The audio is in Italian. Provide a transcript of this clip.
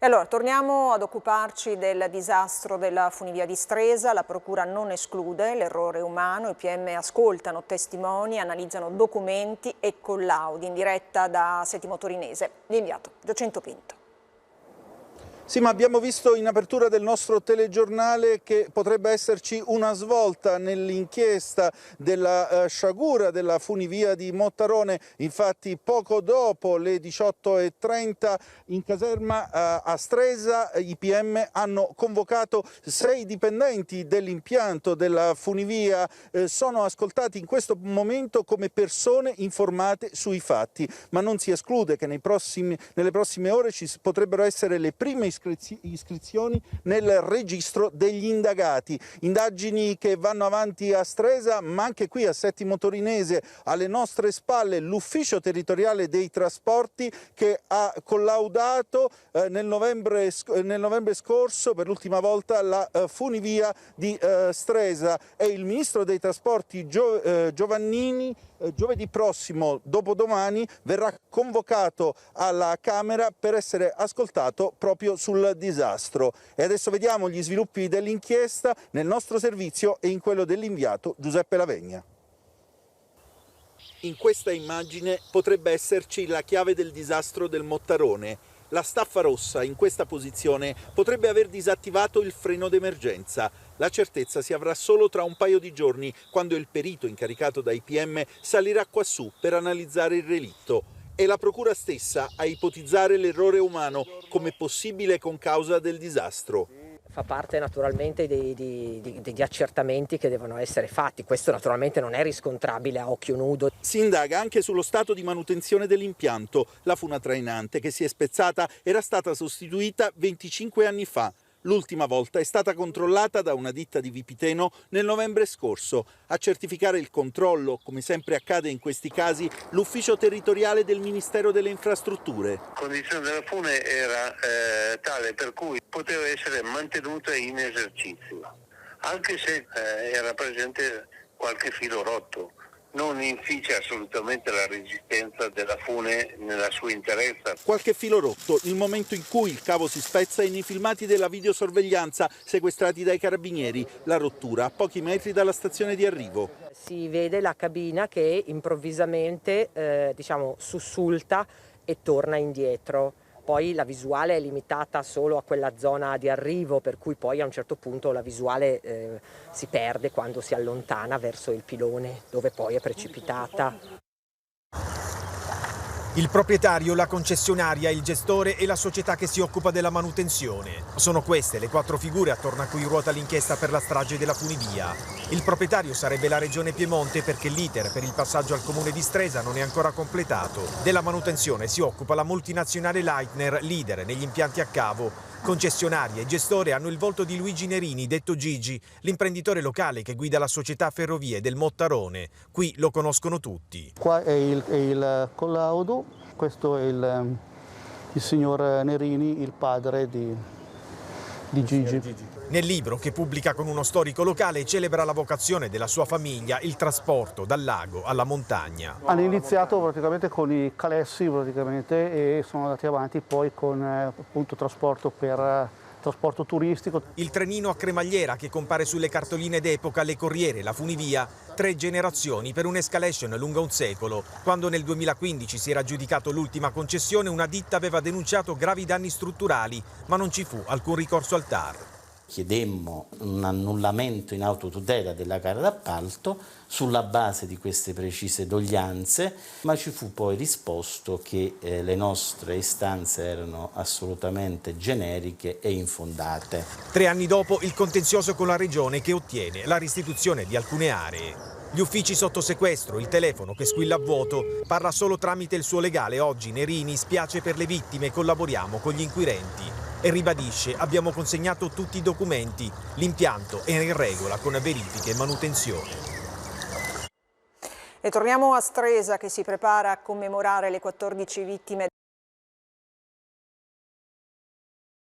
E allora torniamo ad occuparci del disastro della funivia di Stresa. La Procura non esclude l'errore umano, i PM ascoltano testimoni, analizzano documenti e collaudi. In diretta da Settimo Torinese, l'inviato Giacinto Pinto. Sì, ma abbiamo visto in apertura del nostro telegiornale che potrebbe esserci una svolta nell'inchiesta della sciagura della funivia di Mottarone. Infatti poco dopo le 18:30 in caserma a Stresa i PM hanno convocato 6 dipendenti dell'impianto della funivia. Sono ascoltati in questo momento come persone informate sui fatti, ma non si esclude che nelle prossime ore ci potrebbero essere le prime iscrizioni nel registro degli indagati. Indagini che vanno avanti a Stresa, ma anche qui a Settimo Torinese, alle nostre spalle, l'ufficio territoriale dei trasporti che ha collaudato nel novembre scorso per l'ultima volta la funivia di Stresa, e il ministro dei trasporti Giovannini giovedì prossimo, dopodomani, verrà convocato alla Camera per essere ascoltato proprio sul disastro. E adesso vediamo gli sviluppi dell'inchiesta nel nostro servizio e in quello dell'inviato Giuseppe Lavegna. In questa immagine potrebbe esserci la chiave del disastro del Mottarone. La staffa rossa in questa posizione potrebbe aver disattivato il freno d'emergenza. La certezza si avrà solo tra un paio di giorni, quando il perito incaricato dai PM salirà quassù per analizzare il relitto. È la procura stessa a ipotizzare l'errore umano come possibile concausa del disastro. Fa parte naturalmente degli accertamenti che devono essere fatti. Questo naturalmente non è riscontrabile a occhio nudo. Si indaga anche sullo stato di manutenzione dell'impianto. La funa trainante che si è spezzata era stata sostituita 25 anni fa. L'ultima volta è stata controllata da una ditta di Vipiteno nel novembre scorso. A certificare il controllo, come sempre accade in questi casi, l'ufficio territoriale del Ministero delle Infrastrutture. La condizione della fune era tale per cui poteva essere mantenuta in esercizio, anche se era presente qualche filo rotto. Non inficia assolutamente la resistenza della fune nella sua interezza. Qualche filo rotto, il momento in cui il cavo si spezza è nei filmati della videosorveglianza sequestrati dai carabinieri. La rottura a pochi metri dalla stazione di arrivo. Si vede la cabina che improvvisamente sussulta e torna indietro. Poi la visuale è limitata solo a quella zona di arrivo, per cui poi a un certo punto la visuale si perde quando si allontana verso il pilone dove poi è precipitata. Il proprietario, la concessionaria, il gestore e la società che si occupa della manutenzione. Sono queste le 4 figure attorno a cui ruota l'inchiesta per la strage della funivia. Il proprietario sarebbe la Regione Piemonte perché l'iter per il passaggio al comune di Stresa non è ancora completato. Della manutenzione si occupa la multinazionale Leitner, leader negli impianti a cavo. Concessionaria e gestore hanno il volto di Luigi Nerini, detto Gigi, l'imprenditore locale che guida la società Ferrovie del Mottarone. Qui lo conoscono tutti. Qua è il collaudo, questo è il signor Nerini, il padre di Gigi. Nel libro, che pubblica con uno storico locale, celebra la vocazione della sua famiglia, il trasporto dal lago alla montagna. Hanno iniziato praticamente con i calessi e sono andati avanti poi con appunto trasporto turistico. Il trenino a cremagliera che compare sulle cartoline d'epoca, le corriere, la funivia, 3 generazioni per un'escalation lunga un secolo. Quando nel 2015 si era aggiudicato l'ultima concessione, una ditta aveva denunciato gravi danni strutturali, ma non ci fu alcun ricorso al TAR. Chiedemmo un annullamento in autotutela della gara d'appalto sulla base di queste precise doglianze, ma ci fu poi risposto che le nostre istanze erano assolutamente generiche e infondate. 3 anni dopo il contenzioso con la Regione che ottiene la restituzione di alcune aree. Gli uffici sotto sequestro, il telefono che squilla a vuoto, parla solo tramite il suo legale. Oggi Nerini spiace per le vittime, collaboriamo con gli inquirenti. E ribadisce, abbiamo consegnato tutti i documenti, l'impianto è in regola con verifiche e manutenzione. E torniamo a Stresa che si prepara a commemorare le 14 vittime